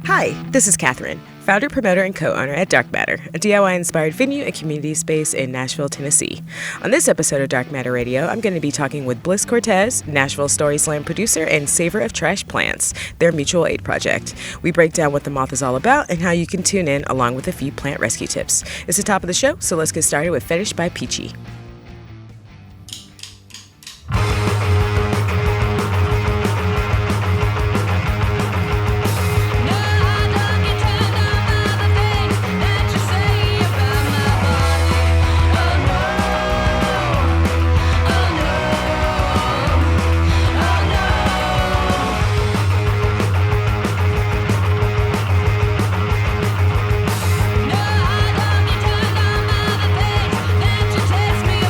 Hi, this is Kathryn, founder, promoter, and co-owner at Dark Matter, a DIY-inspired venue and community space in Nashville, Tennessee. On this episode of Dark Matter Radio, I'm going to be talking with Bliss Cortez, Nashville Story Slam producer, and saver of trash plants, their mutual aid project. We break down what the Moth is all about and how you can tune in, along with a few plant rescue tips. It's the top of the show, so let's get started with Fetish by Peachy. Test me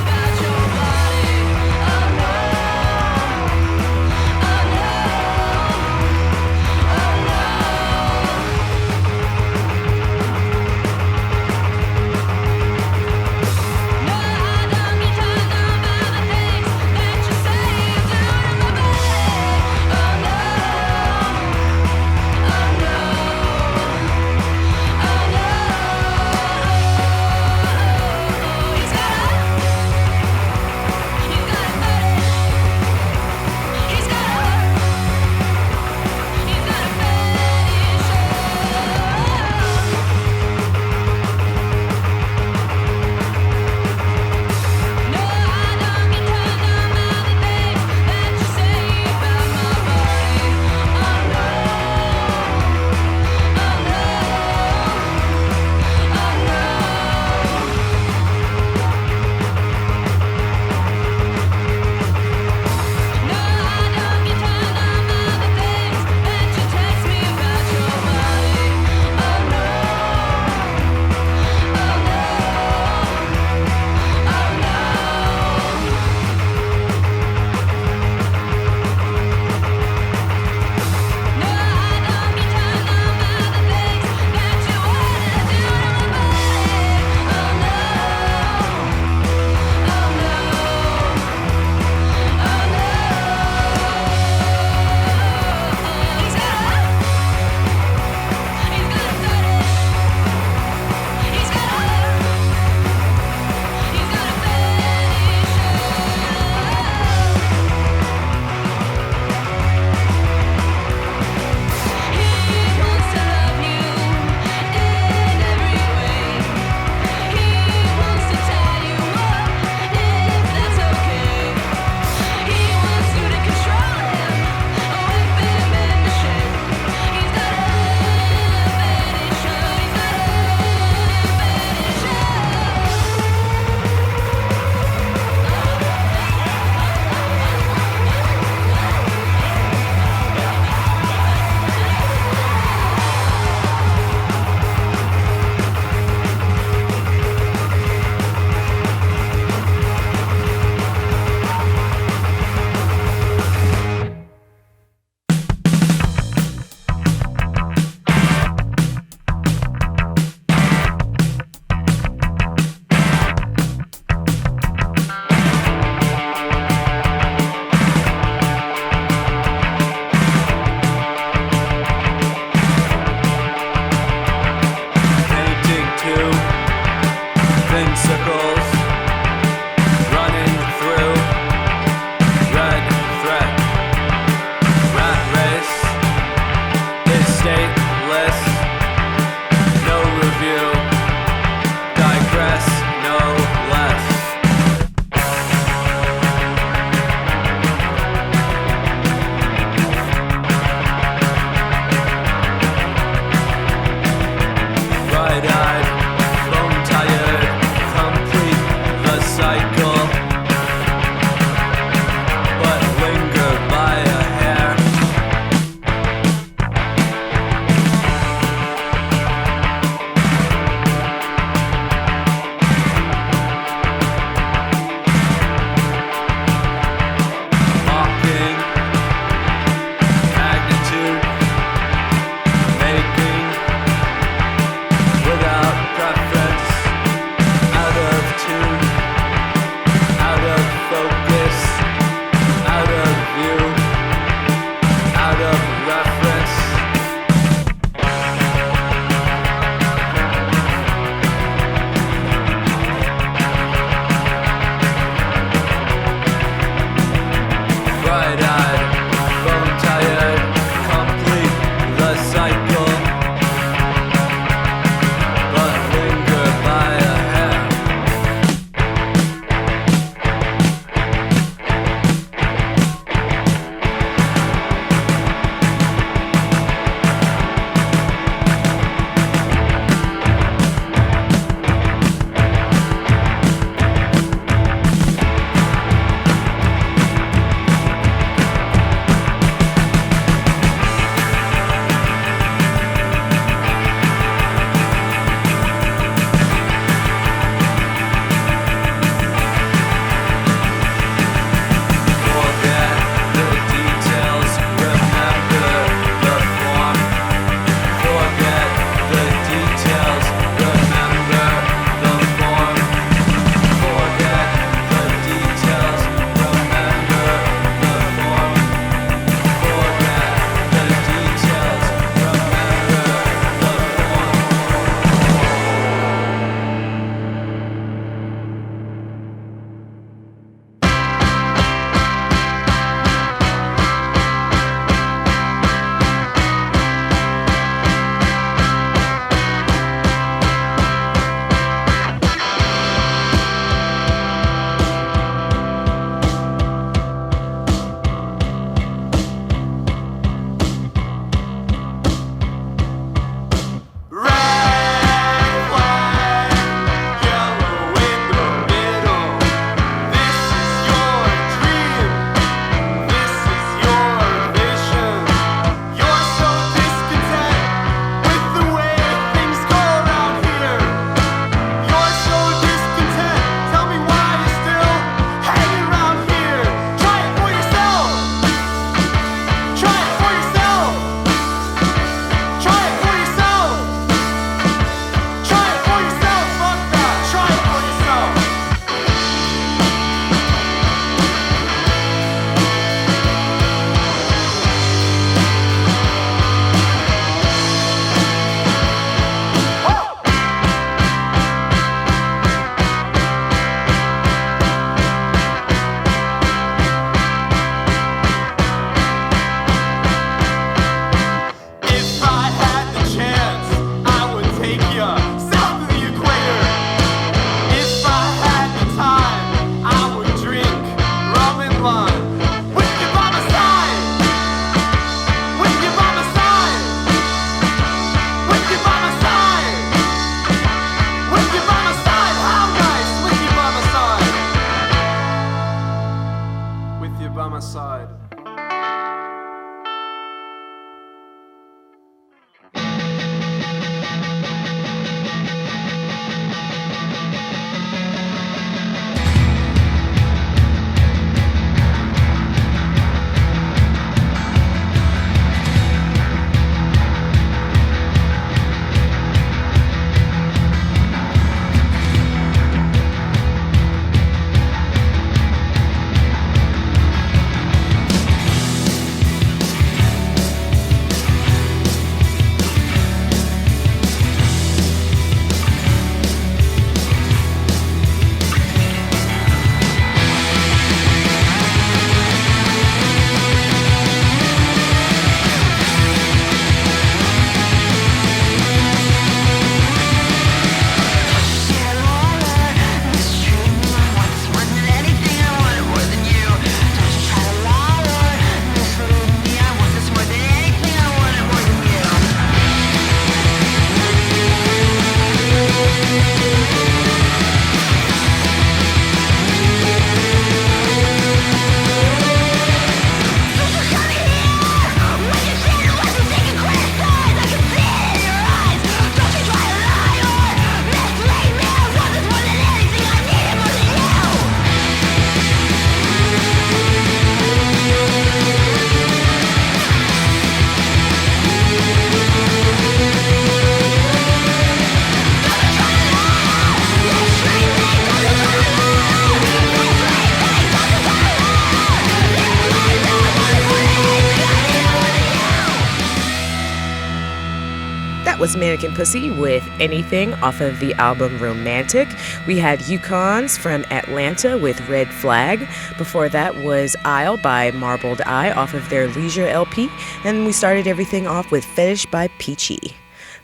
That was Mannequin Pussy with Anything off of the album Romantic. We had Yukons from Atlanta with Red Flag. Before that was Isle by Marbled Eye off of their Leisure LP. And we started everything off with Fetish by Peachy.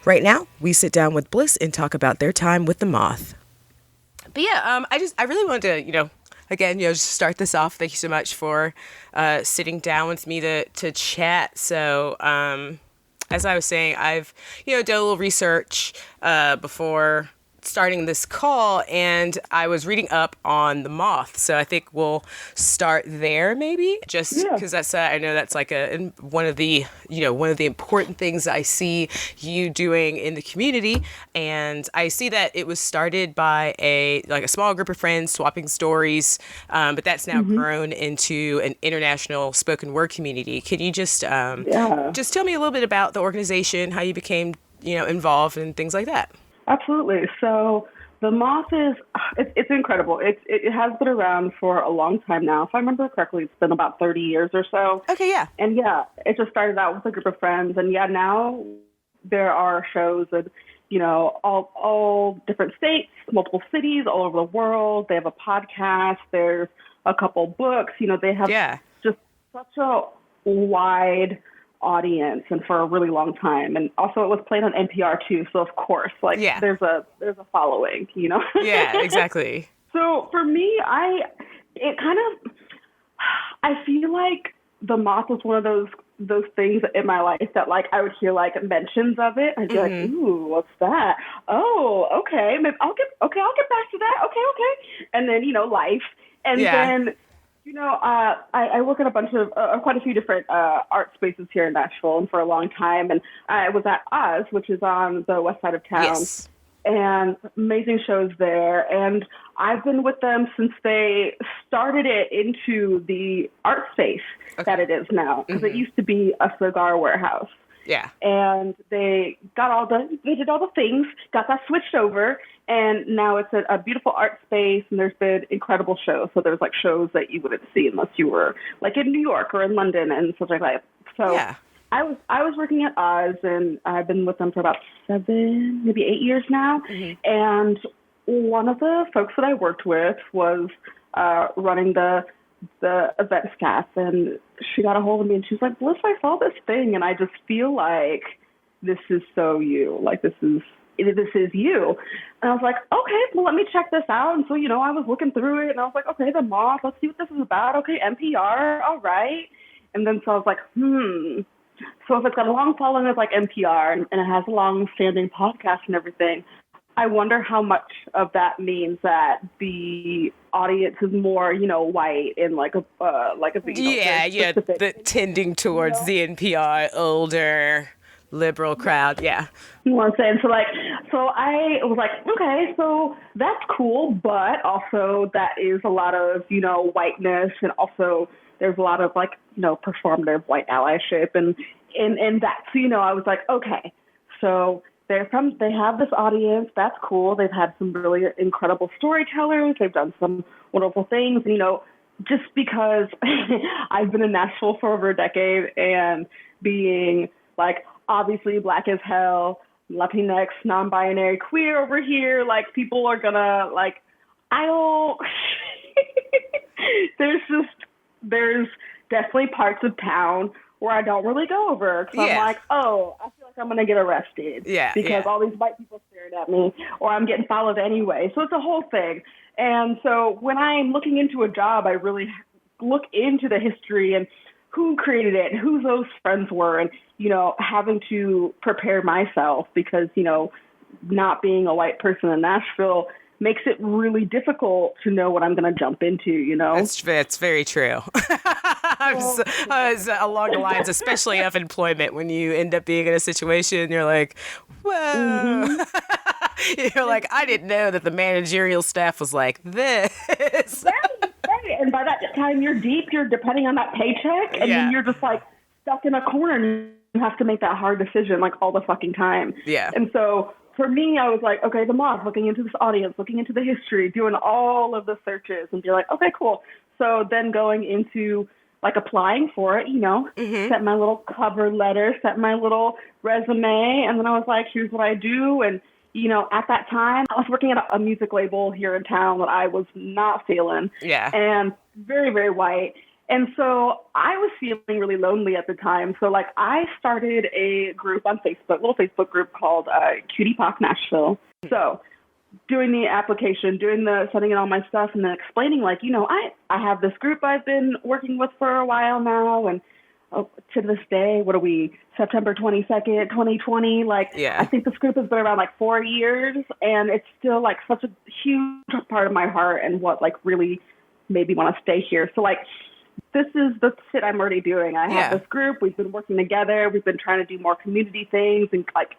Right now, we sit down with Bliss and talk about their time with the Moth. But yeah, I really wanted to, again, just start this off. Thank you so much for sitting down with me to chat. So, as I was saying, I've, done a little research before starting this call, and I was reading up on the Moth. So I think we'll start there, maybe, just because that's I know that's like one of the important things I see you doing in the community, and I see that it was started by a small group of friends swapping stories, but that's now grown into an international spoken word community. Can you just tell me a little bit about the organization, how you became involved, and things like that? Absolutely. So the Moth it's incredible. It has been around for a long time now. If I remember correctly, it's been about 30 years or so. Okay, yeah. And it just started out with a group of friends. And now there are shows in, all different states, multiple cities, all over the world. They have a podcast. There's a couple books. They have just such a wide audience, and for a really long time. And also it was played on NPR too, so of course there's a following. Yeah, exactly. So for me, I feel like the Moth was one of those things in my life that I would hear mentions of it. I'd be like, ooh, what's that? Oh, okay, maybe I'll get back to that. Okay. And then life, and then I work at a bunch of quite a few different art spaces here in Nashville, and for a long time. And I was at Oz, which is on the west side of town, and amazing shows there. And I've been with them since they started it into the art space that it is now, because it used to be a cigar warehouse. Yeah. And they did all the things, got that switched over, and now it's a beautiful art space, and there's been incredible shows. So there's shows that you wouldn't see unless you were in New York or in London and stuff like that. So I was working at Oz, and I've been with them for about 7, maybe 8 years now. And one of the folks that I worked with was running the event staff, and she got a hold of me, and she's like, Bliss, I saw this thing, and I just feel like this is so you. This is you. And I was like, okay, well, let me check this out. And so, I was looking through it, and I was like, okay, the Moth, let's see what this is about. Okay, NPR, all right. And then so I was like, so if it's got a long following as NPR, and it has a long-standing podcast and everything, I wonder how much of that means that the audience is more, white and the tending towards the NPR older liberal crowd. Yeah. You know what I'm saying? So I was like, okay, so that's cool, but also that is a lot of, whiteness, and also there's a lot of performative white allyship and that. So, I was like, okay, so they have this audience. That's cool. They've had some really incredible storytellers. They've done some wonderful things. Just because I've been in Nashville for over a decade, and being obviously Black as hell, Latinx, non-binary, queer over here, people are gonna I don't. there's definitely parts of town where I don't really go over, because I'm like, oh, I feel like I'm going to get arrested because all these white people staring at me, or I'm getting followed anyway. So it's a whole thing. And so when I'm looking into a job, I really look into the history and who created it and who those friends were, and, having to prepare myself because, not being a white person in Nashville makes it really difficult to know what I'm going to jump into, It's very true. Along the lines, especially of employment, when you end up being in a situation, you're like, whoa. You're like, I didn't know that the managerial staff was like this. Right. And by that time you're deep, you're depending on that paycheck, and then you're just stuck in a corner, and you have to make that hard decision all the fucking time. Yeah. And so for me, I was like, okay, the Moth, looking into this audience, looking into the history, doing all of the searches, and be like, okay, cool. So then going into like applying for it, sent my little cover letter, sent my little resume, and then I was like, here's what I do. And, at that time, I was working at a music label here in town that I was not feeling. Yeah. And very, very white. And so I was feeling really lonely at the time. So, like, I started a group on Facebook, a little Facebook group called Cutie Pop Nashville. So doing the application, sending in all my stuff, and then explaining, like, I have this group I've been working with for a while now, and to this day, what are we, September 22nd, 2020? Like, yeah. I think this group has been around like 4 years, and it's still like such a huge part of my heart and what like really made me want to stay here. So like, this is the shit I'm already doing. I have this group. We've been working together. We've been trying to do more community things and like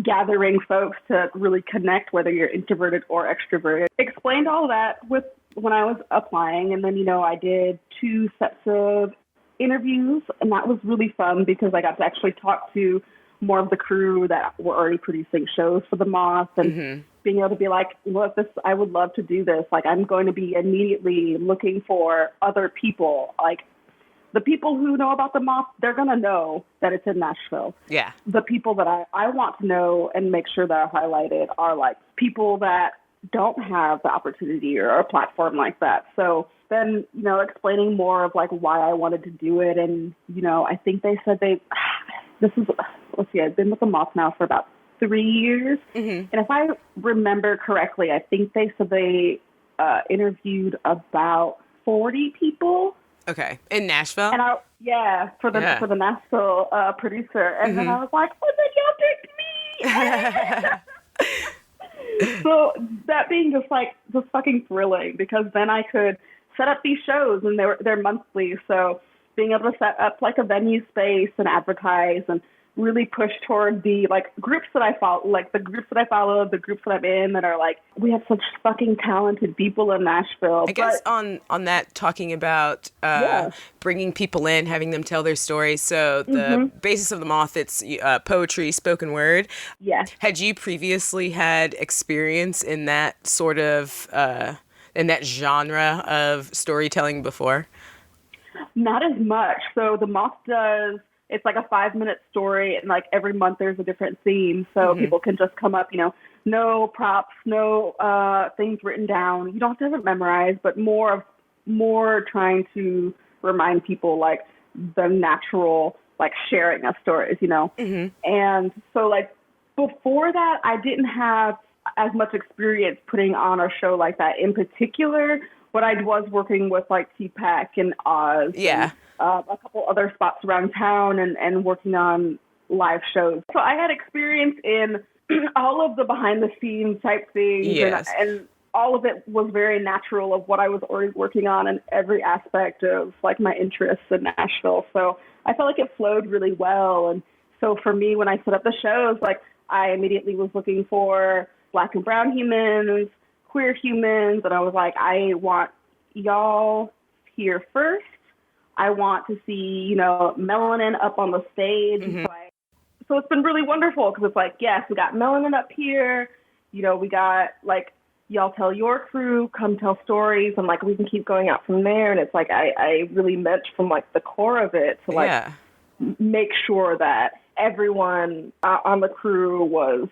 gathering folks to really connect, whether you're introverted or extroverted. Explained all that when I was applying, and then, I did 2 sets of interviews, and that was really fun because I got to actually talk to more of the crew that were already producing shows for the Moth, and being able to be like, look, I would love to do this. Like, I'm going to be immediately looking for other people. Like, the people who know about the Moth, they're going to know that it's in Nashville. Yeah. The people that I want to know and make sure that are highlighted are like people that don't have the opportunity or a platform like that. So then, explaining more of like why I wanted to do it. And, I think they said I've been with the Moth now for about 3 years. And if I remember correctly, I think they said they interviewed about 40 people. Okay. In Nashville? And for the Nashville producer. And then I was like, well, then y'all picked me. So that being just fucking thrilling, because then I could set up these shows, and they're monthly. So being able to set up like a venue space and advertise and really push toward the like groups that I follow, like the groups that I follow, the groups that I'm in that are like, we have such fucking talented people in Nashville. I guess on that, talking about bringing people in, having them tell their stories. So the basis of the Moth, it's poetry, spoken word. Yeah. Had you previously had experience in that sort of, in that genre of storytelling before? Not as much. So the Moth does, it's like a 5-minute story, and like every month there's a different theme. So people can just come up, no props, no things written down. You don't have to have it memorized, but more trying to remind people like the natural like sharing of stories, And so like before that, I didn't have as much experience putting on a show like that in particular, but I was working with like T-Pack and Oz. Yeah. And, a couple other spots around town and working on live shows. So I had experience in all of the behind the scenes type things. Yes. And all of it was very natural of what I was already working on in every aspect of like my interests in Nashville. So I felt like it flowed really well. And so for me, when I set up the shows, like I immediately was looking for Black and brown humans, queer humans, and I was like, I want y'all here first. I want to see, melanin up on the stage. So it's been really wonderful because it's like, yes, we got melanin up here. We got like, y'all tell your crew, come tell stories, and like we can keep going out from there. And it's like I really meant from like the core of it to like make sure that everyone on the crew was,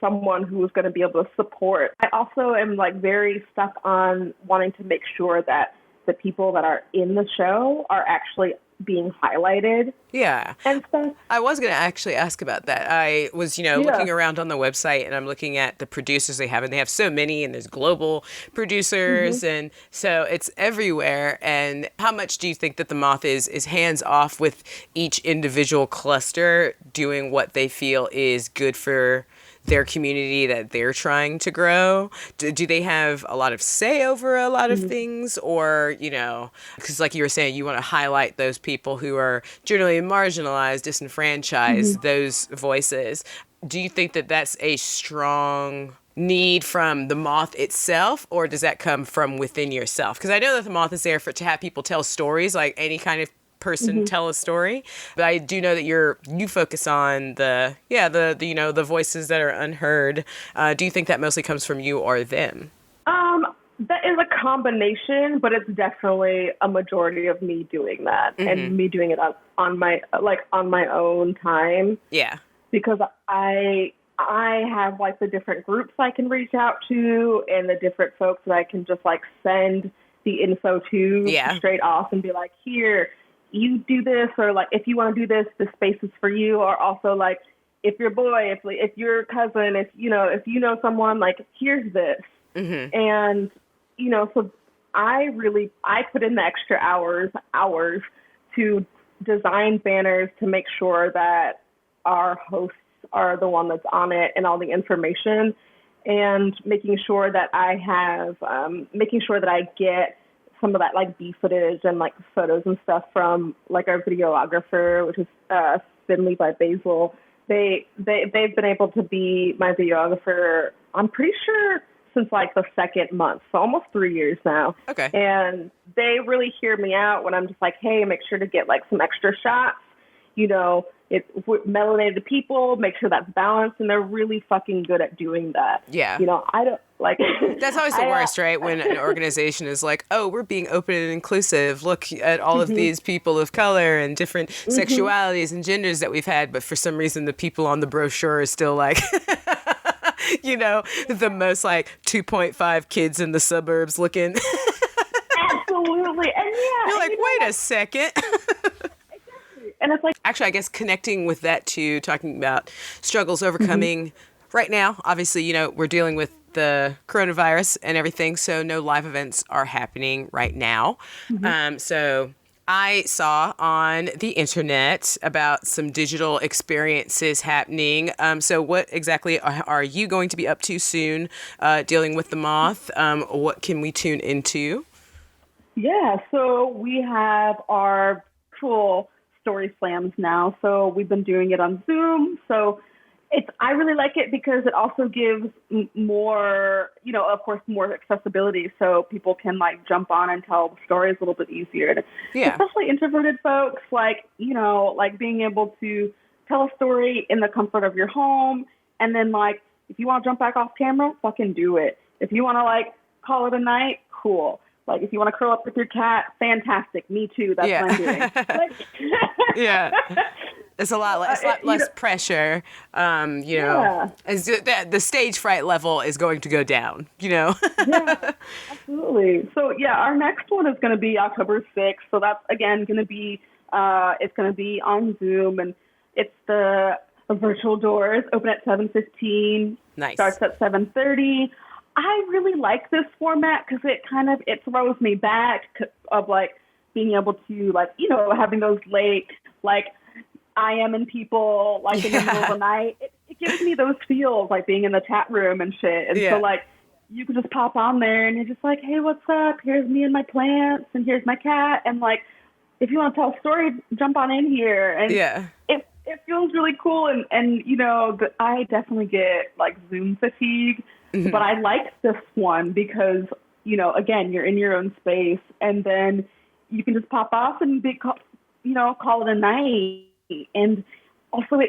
someone who was going to be able to support. I also am like very stuck on wanting to make sure that the people that are in the show are actually being highlighted. Yeah. And stuff. I was going to actually ask about that. I was, looking around on the website, and I'm looking at the producers they have, and they have so many, and there's global producers, and so it's everywhere. And how much do you think that the Moth is hands off with each individual cluster doing what they feel is good for their community that they're trying to grow? Do they have a lot of say over a lot of things? Or, because like you were saying, you want to highlight those people who are generally marginalized, disenfranchised, those voices. Do you think that that's a strong need from the Moth itself, or does that come from within yourself? Because I know that the Moth is there to have people tell stories, like any kind of person tell a story, but I do know that you focus on the voices that are unheard. Do you think that mostly comes from you or them? That is a combination, but it's definitely a majority of me doing that and me doing it on my own time. Yeah. Because I have like the different groups I can reach out to and the different folks that I can just like send the info to straight off and be like, here, you do this, or like if you want to do this, the space is for you. Or also like if your boy, if your cousin, if you know someone, like here's this. And so I put in the extra hours to design banners to make sure that our hosts are the one that's on it and all the information, and making sure that I get some of that like B footage and like photos and stuff from like our videographer, which is Finley by Basil. They've been able to be my videographer, I'm pretty sure, since like the second month, so almost 3 years now. Okay. And they really hear me out when I'm just like, hey, make sure to get like some extra shots, it's melanated people, make sure that's balanced, and they're really fucking good at doing that. Yeah. I don't like. That's always the worst, right? When an organization is like, oh, we're being open and inclusive. Look at all of these people of color and different sexualities and genders that we've had, but for some reason the people on the brochure are still like, the most like 2.5 kids in the suburbs looking. Absolutely. And you're like, wait a second. And it's like, actually, I guess connecting with that too, talking about struggles overcoming right now, obviously, we're dealing with the coronavirus and everything. So no live events are happening right now. So I saw on the internet about some digital experiences happening. So what exactly are you going to be up to soon, dealing with the Moth? What can we tune into? Yeah, so we have our virtual story slams now. So we've been doing it on Zoom. So I really like it because it also gives more, of course, more accessibility. So people can like jump on and tell the stories a little bit easier. Yeah. Especially introverted folks, like being able to tell a story in the comfort of your home. And then like, if you want to jump back off camera, fucking do it. If you want to like call it a night, cool. Like, if you want to curl up with your cat, fantastic. Me too. That's what I'm doing. Like, yeah. It's a lot less pressure. The stage fright level is going to go down, Yeah, absolutely. So, our next one is going to be October 6th. So that's, again, going to be, it's going to be on Zoom. And it's the virtual doors, open at 7:15. Nice. Starts at 7:30. I really like this format because it throws me back of like being able to like, having those late, like I am in people like in the middle of the night. It gives me those feels like being in the chat room and shit. And so like you can just pop on there and you're just like, hey, what's up? Here's me and my plants and here's my cat. And like, if you want to tell a story, jump on in here. And it feels really cool. And I definitely get like Zoom fatigue. But I like this one because, again, you're in your own space and then you can just pop off and call it a night. And also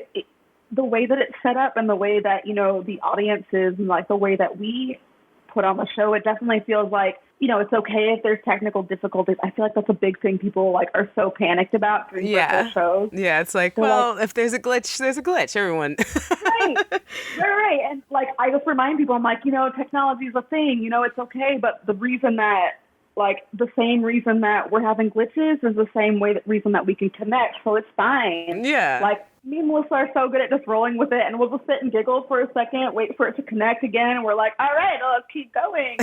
the way that it's set up and the way that, the audience is and like the way that we put on the show, it definitely feels like, it's okay if there's technical difficulties. I feel like that's a big thing people like are so panicked about during virtual shows. Yeah, it's like, if there's a glitch, there's a glitch, everyone. Right. And like, I just remind people, I'm like, technology is a thing, it's okay. But the reason that, like, the same reason that we're having glitches is the same reason that we can connect. So it's fine. Yeah. Like, me and Melissa are so good at just rolling with it, and we'll just sit and giggle for a second, wait for it to connect again, and we're like, all right, let's keep going.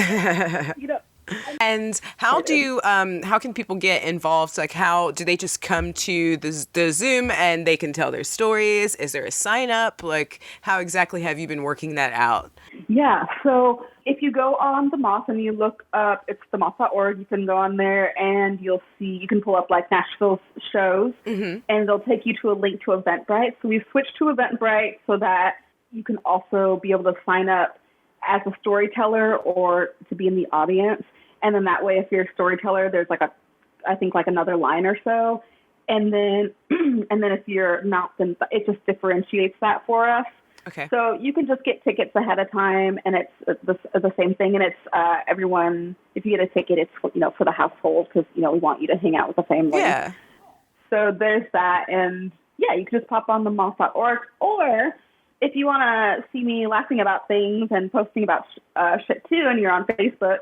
And how can people get involved? Like, how do they just come to the Zoom and they can tell their stories? Is there a sign up? Like, how exactly have you been working that out? Yeah, so if you go on the Moth and you look up, it's themoth.org, you can go on there and you can pull up like Nashville shows, and they'll take you to a link to Eventbrite. So we've switched to Eventbrite so that you can also be able to sign up as a storyteller or to be in the audience. And then that way, if you're a storyteller, there's like another line or so. And then if you're not, then it just differentiates that for us. Okay. So you can just get tickets ahead of time, and it's the same thing. And it's everyone. If you get a ticket, it's for the household because we want you to hang out with the family. Yeah. So there's that, and yeah, you can just pop on the moth.org, or if you want to see me laughing about things and posting about shit too, and you're on Facebook,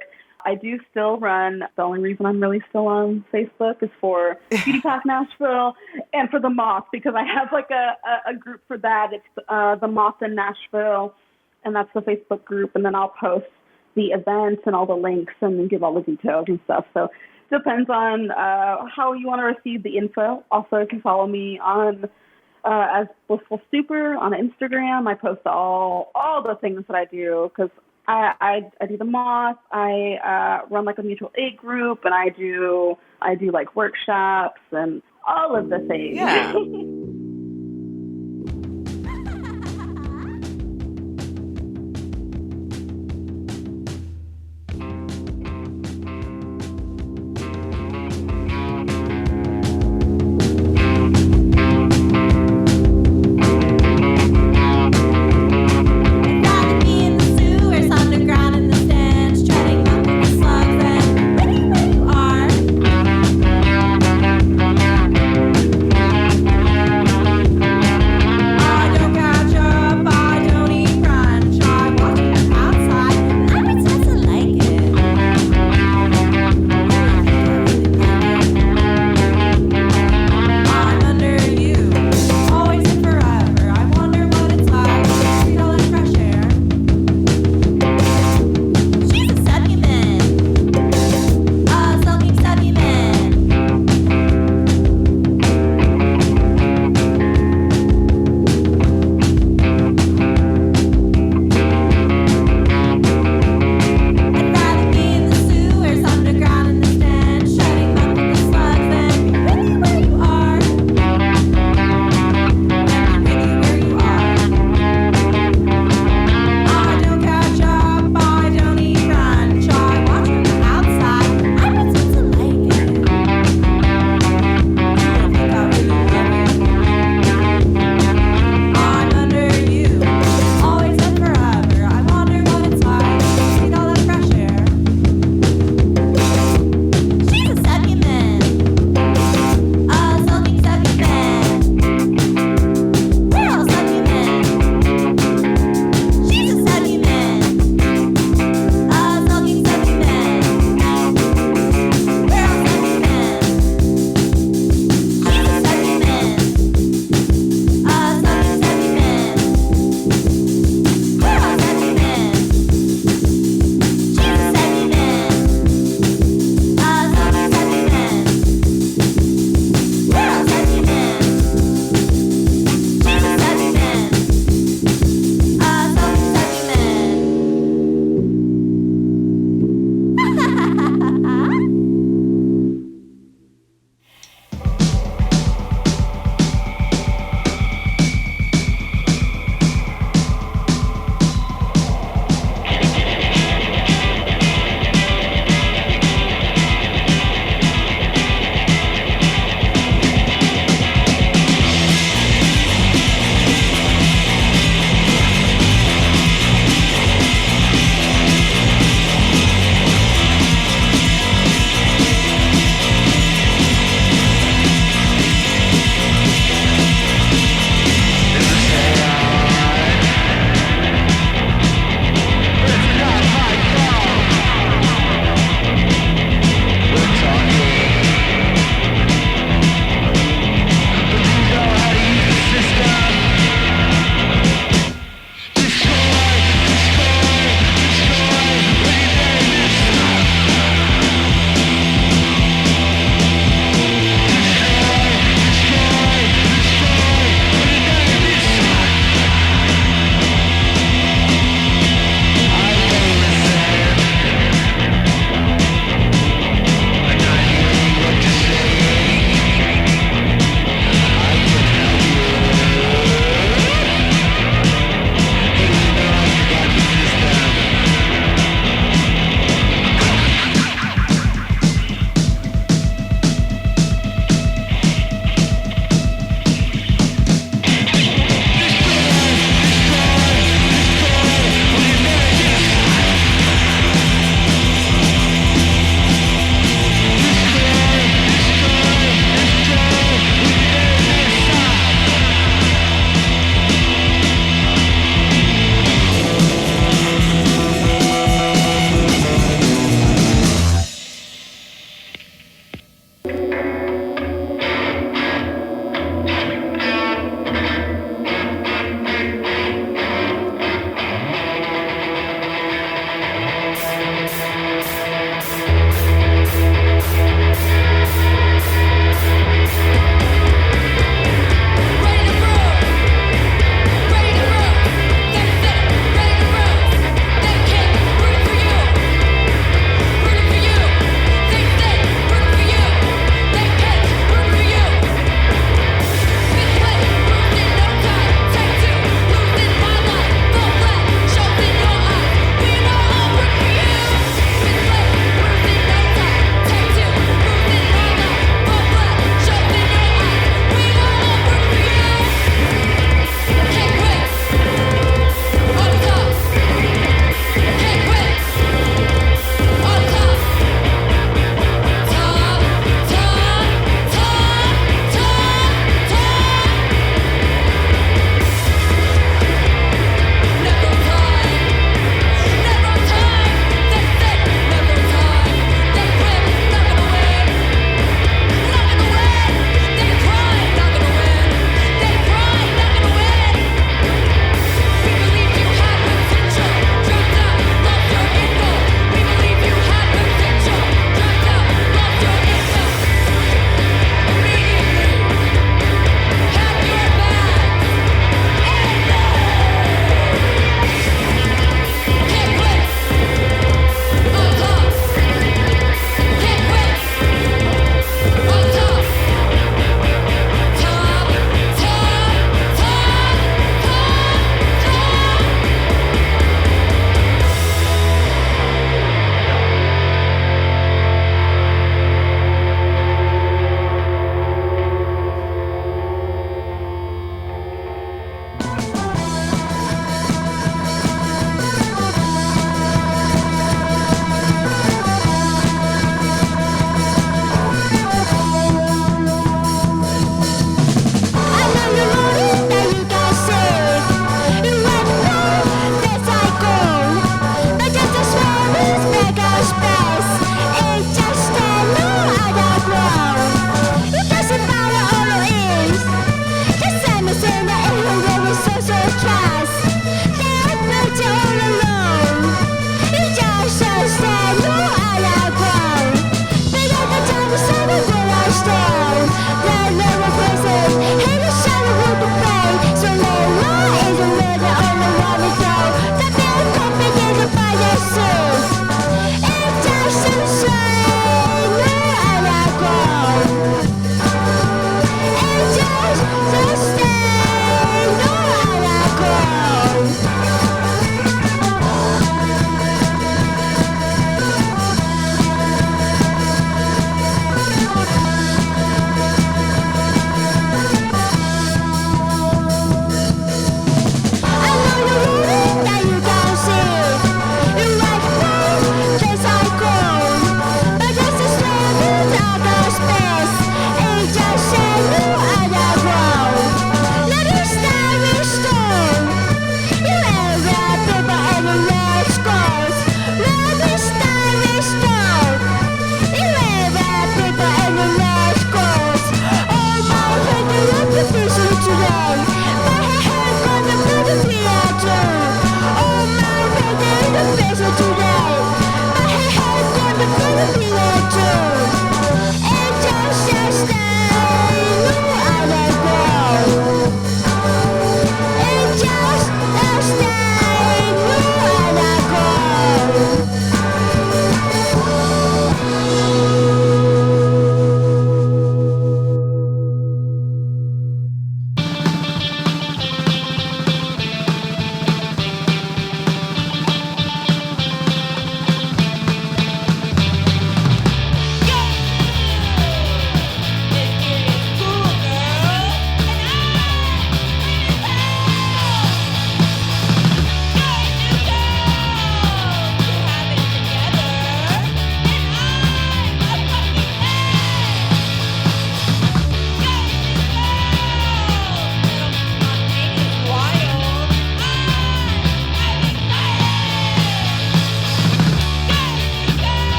I do still run. The only reason I'm really still on Facebook is for Beauty Path Nashville and for the Moth, because I have like a group for that. It's the Moth in Nashville, and that's the Facebook group. And then I'll post the events and all the links and then give all the details and stuff. So it depends on how you want to receive the info. Also, if you follow me on as Blissful Stupor on Instagram, I post all the things that I do because I do the Moth. I run like a mutual aid group, and I do like workshops and all of the things. Yeah.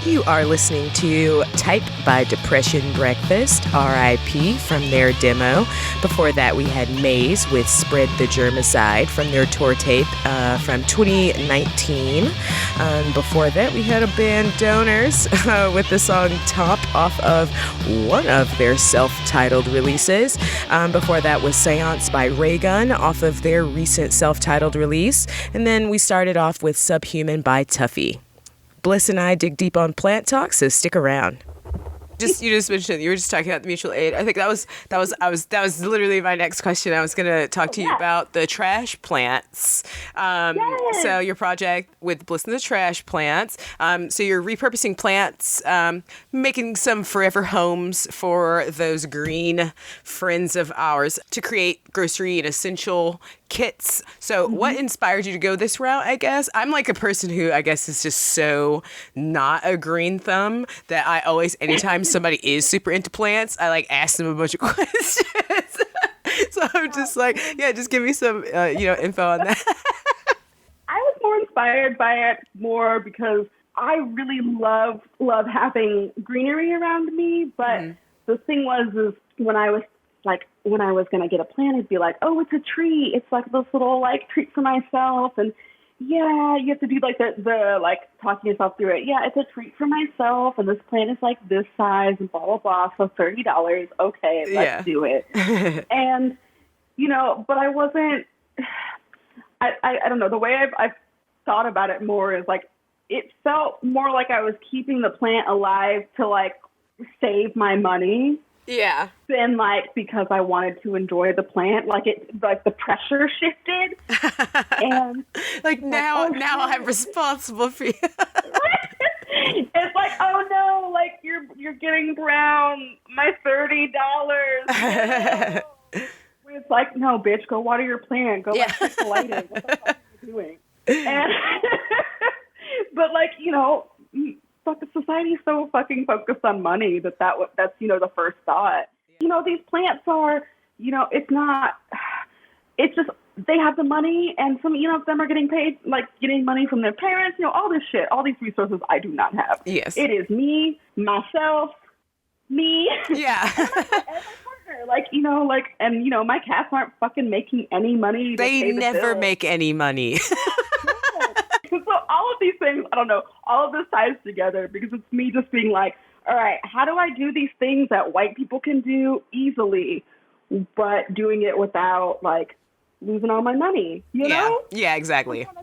You are listening to Type by Depression Breakfast, RIP, from their demo. Before that, we had Maze with Spread the Germicide from their tour tape from 2019. Before that, we had a band Donors with the song Top off of one of their self-titled releases. Before that was Seance by Raygun off of their recent self-titled release. And then we started off with Subhuman by Tuffy. Bliss and I dig deep on plant talk, so stick around. You just mentioned you were just talking about the mutual aid. I think that was literally my next question. I was going to talk to you about the trash plants. Yes. So your project with Bliss and the Trash Plants. So you're repurposing plants, making some forever homes for those green friends of ours to create grocery and essential kits. So what inspired you to go this route, I guess? I'm like a person who I guess is just so not a green thumb that I always, anytime somebody is super into plants, I like ask them a bunch of questions. So I'm just like, yeah, just give me some, info on that. I was more inspired by it more because I really love having greenery around me. But the thing is when I was going to get a plant, it'd be like, oh, it's a tree. It's like this little like treat for myself. And yeah, you have to do like the like talking yourself through it. Yeah, it's a treat for myself. And this plant is like this size and blah, blah, blah. So $30. Okay, let's do it. And, but I wasn't, I don't know. The way I've thought about it more is like, it felt more like I was keeping the plant alive to like save my money. Yeah. Than like because I wanted to enjoy the plant. Like the pressure shifted. And like now I'm responsible for you. It's like, oh no, like you're getting brown. My $30. It's like, no, bitch, go water your plant. Go fix the lighting. What the fuck are you doing? And but like, society's so fucking focused on money that's the first thought. These plants are, it's just, they have the money and some, of them are getting paid, like getting money from their parents, all this shit, all these resources I do not have. Yes. It is me, myself, me. Yeah. And my partner, and my cats aren't fucking making any money. They never make any money. So all of these things, I don't know, all of this ties together because it's me just being like, all right, how do I do these things that white people can do easily, but doing it without like losing all my money, know? Yeah, exactly. And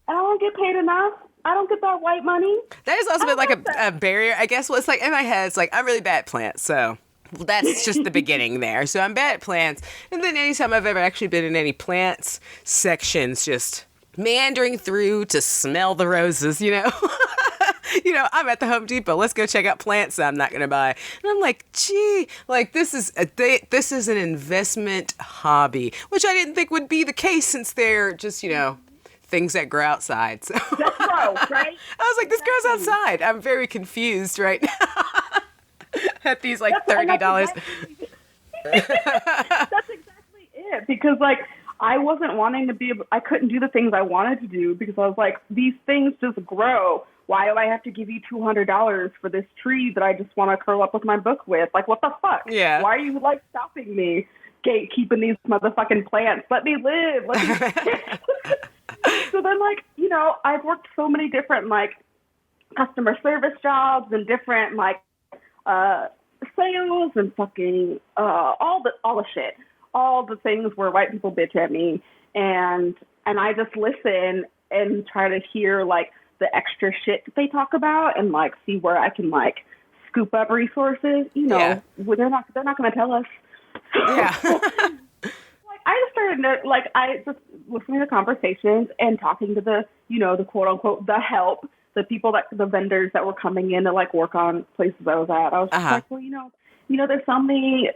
I don't get paid enough. I don't get that white money. That has also been like a barrier, I guess. Well, it's like in my head, it's like I'm really bad at plants, so that's just the beginning there. So I'm bad at plants. And then anytime I've ever actually been in any plants sections, just meandering through to smell the roses, I'm at the Home Depot. Let's go check out plants that I'm not going to buy. And I'm like, gee, like this is an investment hobby, which I didn't think would be the case since they're just, things that grow outside. So That's right? I was like, this grows outside. I'm very confused right now at these like $30. That's exactly it. Because like, I wasn't wanting I couldn't do the things I wanted to do because I was like, these things just grow. Why do I have to give you $200 for this tree that I just want to curl up with my book with? Like, what the fuck? Yeah. Why are you like stopping me? Gatekeeping these motherfucking plants. Let me live. So then like, I've worked so many different like customer service jobs and different like sales and fucking all the shit. All the things where white people bitch at me, and I just listen and try to hear like the extra shit that they talk about and like see where I can like scoop up resources. They're not going to tell us. Yeah. I just started to listening to conversations and talking to the the quote unquote the help, the vendors that were coming in to like work on places I was at. I was just like, well, there's so many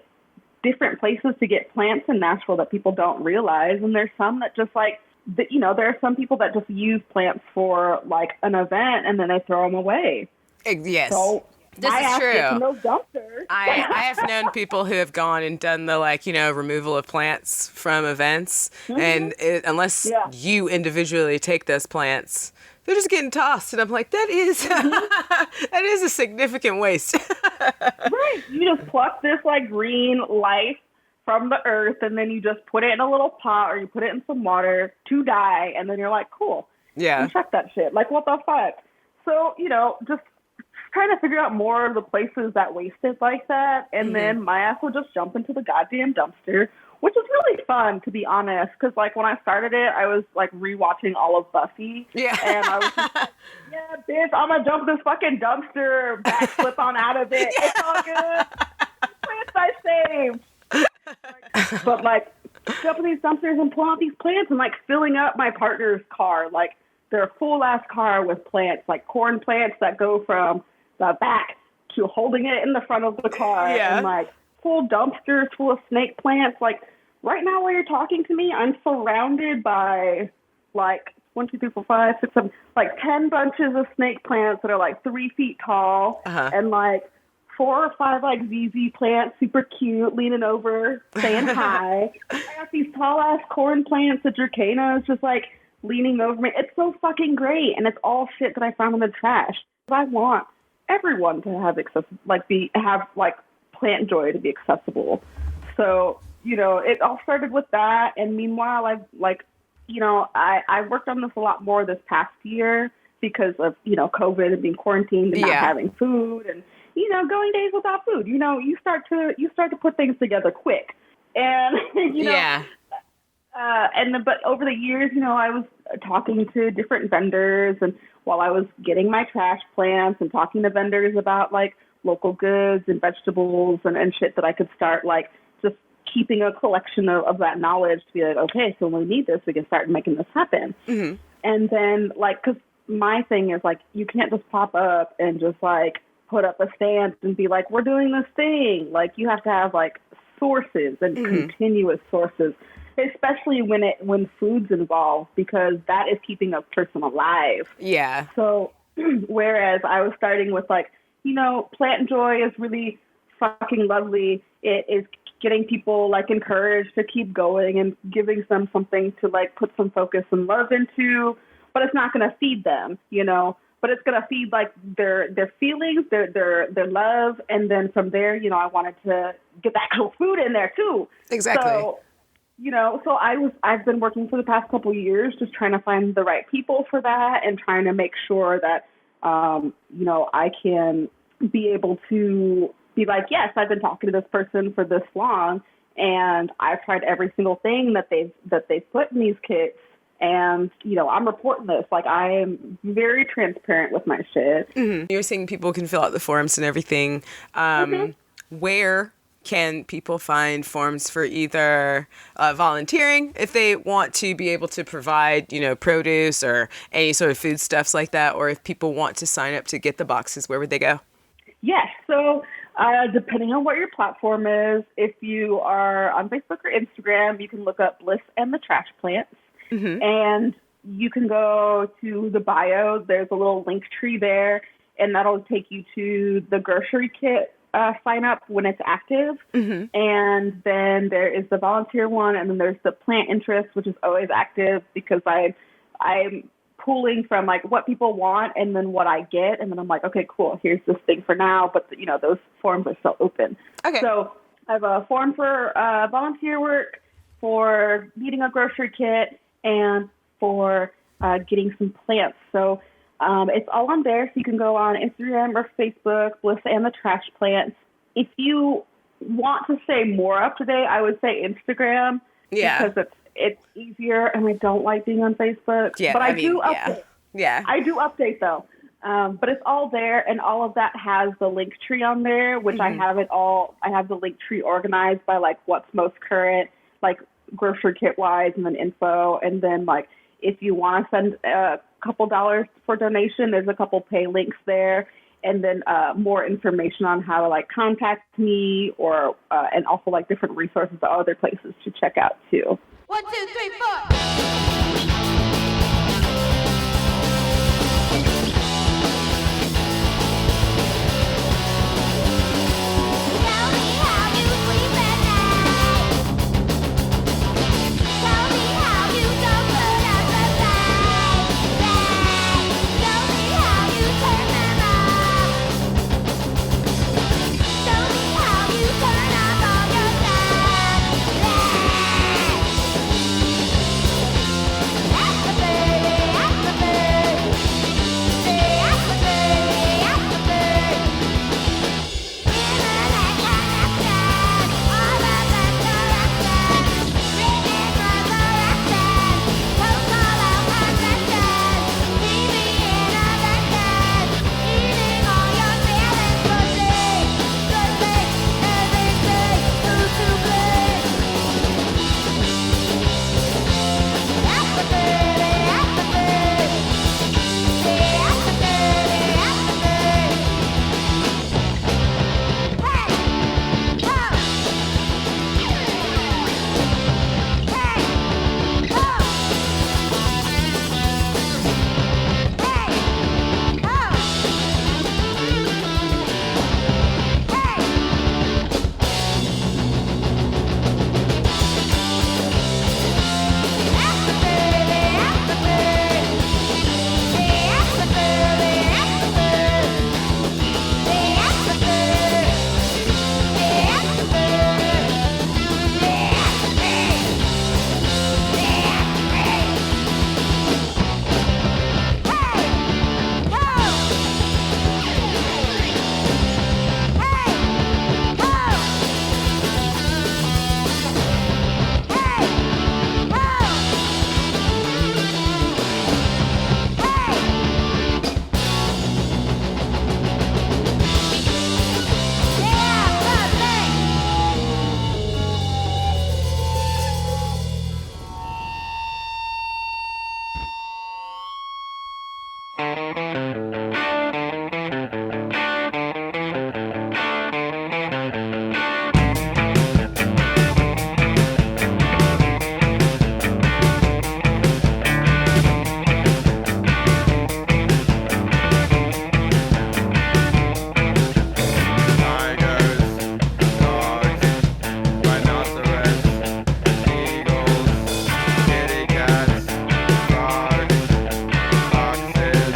different places to get plants in Nashville that people don't realize. And there's some that just like, there are some people that just use plants for like an event and then they throw them away. Yes. So this is true. No dumpsters. I have known people who have gone and done the removal of plants from events. And unless you individually take those plants, they're just getting tossed. And I'm like, that is that is a significant waste. Right. You just pluck this like green life from the earth, and then you just put it in a little pot, or you put it in some water to die, and then you're like, cool. Yeah. And check that shit. Like, what the fuck? So, just trying to figure out more of the places that waste it like that, and then my ass will just jump into the goddamn dumpster, which is really fun, to be honest, because, like, when I started it, I was, like, rewatching all of Buffy, and I was just like, yeah, bitch, I'm gonna jump this fucking dumpster, backflip on out of it, it's all good, plants I saved. But, like, jumping these dumpsters and pulling out these plants and, like, filling up my partner's car, like, their full-ass car with plants, like corn plants that go from the back to holding it in the front of the car, and, like, full dumpsters full of snake plants. Like, right now while you're talking to me, I'm surrounded by, like, 1, 2, 3, 4, 5, 6, 7, like 10 bunches of snake plants that are, like, 3 feet tall, and, like, 4 or 5, like, ZZ plants, super cute, leaning over, saying hi. I got these tall-ass corn plants, the Dracaenas, just, like, leaning over me. It's so fucking great, and it's all shit that I found in the trash. I want everyone to have plant joy to be accessible. So, it all started with that, and meanwhile, I worked on this a lot more this past year because of, COVID and being quarantined and not having food and, going days without food. You start to put things together quick. And, but over the years, I was talking to different vendors, and while I was getting my trash plants and talking to vendors about, like, local goods and vegetables and shit that I could start, like, just keeping a collection of that knowledge to be like, okay, so when we need this, we can start making this happen. And then, like, because my thing is, like, you can't just pop up and just, like, put up a stand and be like, we're doing this thing. Like, you have to have, like, sources and continuous sources, especially when food's involved, because that is keeping a person alive. Yeah. So whereas I was starting with, like, plant joy is really fucking lovely. It is getting people, like, encouraged to keep going and giving them something to, like, put some focus and love into, but it's not going to feed them, but it's going to feed, like, their feelings, their love. And then from there, I wanted to get that actual food in there too. Exactly. So, I've been working for the past couple of years, just trying to find the right people for that and trying to make sure that, I can be able to be like, yes, I've been talking to this person for this long, and I've tried every single thing that they've put in these kits, and, I'm reporting this. Like, I am very transparent with my shit. You're saying people can fill out the forms and everything. Where can people find forms for either volunteering if they want to be able to provide, produce or any sort of foodstuffs like that, or if people want to sign up to get the boxes, where would they go? Yes. So depending on what your platform is, if you are on Facebook or Instagram, you can look up Bliss and the Trash Plants. And you can go to the bio. There's a little link tree there, and that'll take you to the grocery kit sign up when it's active. And then there is the volunteer one, and then there's the plant interest, which is always active because I'm pulling from, like, what people want and then what I get, and then I'm like, okay, cool, here's this thing for now, but those forms are still open. Okay. So I have a form for volunteer work, for needing a grocery kit, and for getting some plants. So it's all on there, so you can go on Instagram or Facebook, Bliss and the Trash Plants. If you want to stay more up to date, I would say Instagram, because it's easier, and I don't like being on Facebook. Yeah, but I do update. Yeah. I do update, though. But it's all there, and all of that has the link tree on there, which I have it all. I have the link tree organized by, like, what's most current, like, grocery kit-wise, and then info, and then, like, if you want to send a couple dollars for donation, there's a couple pay links there, and then more information on how to, like, contact me, or and also, like, different resources or other places to check out too. 1, 2, 3, 4. Tigers, dogs, kitty cats, frogs, foxes,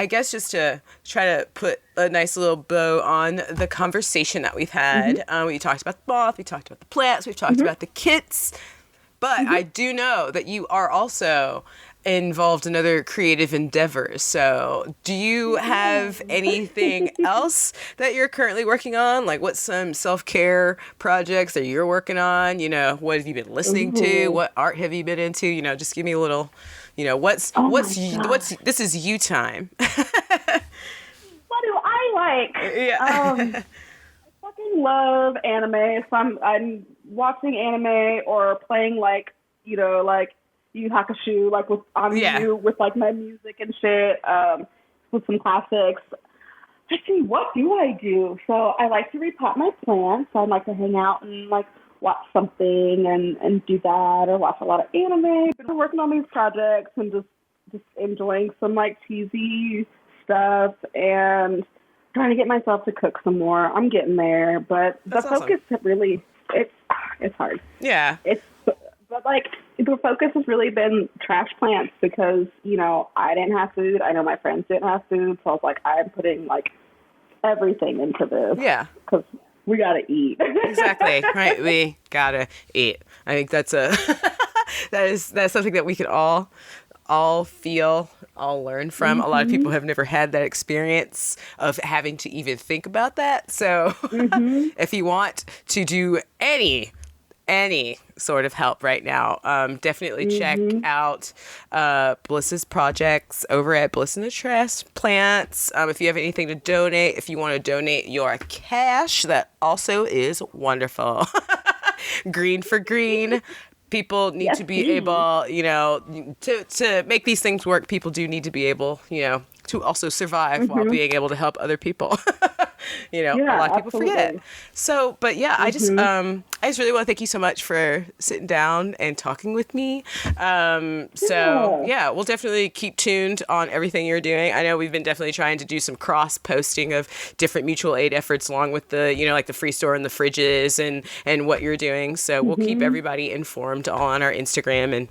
I guess just to try to put a nice little bow on the conversation that we've had, we talked about the moth, we talked about the plants, we've talked about the kits, but I do know that you are also involved in other creative endeavors. So do you have anything else that you're currently working on? Like, what's some self-care projects that you're working on? You know, what have you been listening to? What art have you been into? You know, just give me a little, you know, what's this is you time. What do I like? Yeah. I fucking love anime. So I'm watching anime or playing like, you know, like Yu Hakusho, like with with like my music and shit, with some classics. Let's see, what do I do? So I like to repot my plants. So I'd like to hang out and like watch something and do that, or watch a lot of anime. But I'm working on these projects and just enjoying some like cheesy stuff and trying to get myself to cook some more. I'm getting there, but the focus really, it's hard. Yeah. But like the focus has really been trash plants because, you know, I didn't have food. I know my friends didn't have food. So I was like, I'm putting like everything into this. Yeah. Because we got to eat. Exactly. Right. We got to eat. I think that's that's something that we could all feel, all learn from. A lot of people have never had that experience of having to even think about that. So if you want to do any sort of help right now, definitely check out Bliss's projects over at Bliss in the Trash Plants. If you have anything to donate, if you want to donate your cash, that also is wonderful. Green for green. People need to be able, you know, to make these things work. People do need to be able, you know, to also survive while being able to help other people. You know, a lot of people forget. So, but yeah, I just really want to thank you so much for sitting down and talking with me. So yeah, we'll definitely keep tuned on everything you're doing. I know we've been definitely trying to do some cross posting of different mutual aid efforts along with the, you know, like the free store and the fridges and what you're doing. So we'll keep everybody informed on our Instagram and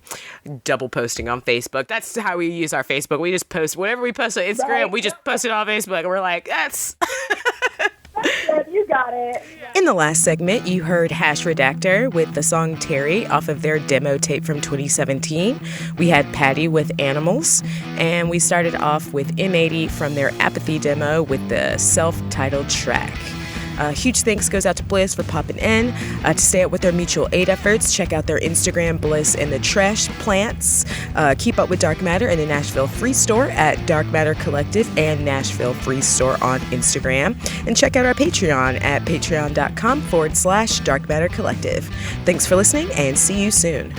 double posting on Facebook. That's how we use our Facebook. We just post whatever we post on Instagram. We just post it on Facebook and we're like, that's you got it. In the last segment, you heard Redactor with the song Terri off of their demo tape from 2017. We had Patti with Animals, and we started off with M80 from their Apathy demo with the self-titled track. Huge thanks goes out to Bliss for popping in. To stay up with their mutual aid efforts, check out their Instagram, Bliss and the Trash Plants. Keep up with Dark Matter and the Nashville Free Store at Dark Matter Collective and Nashville Free Store on Instagram. And check out our Patreon at patreon.com/Dark Matter Collective. Thanks for listening and see you soon.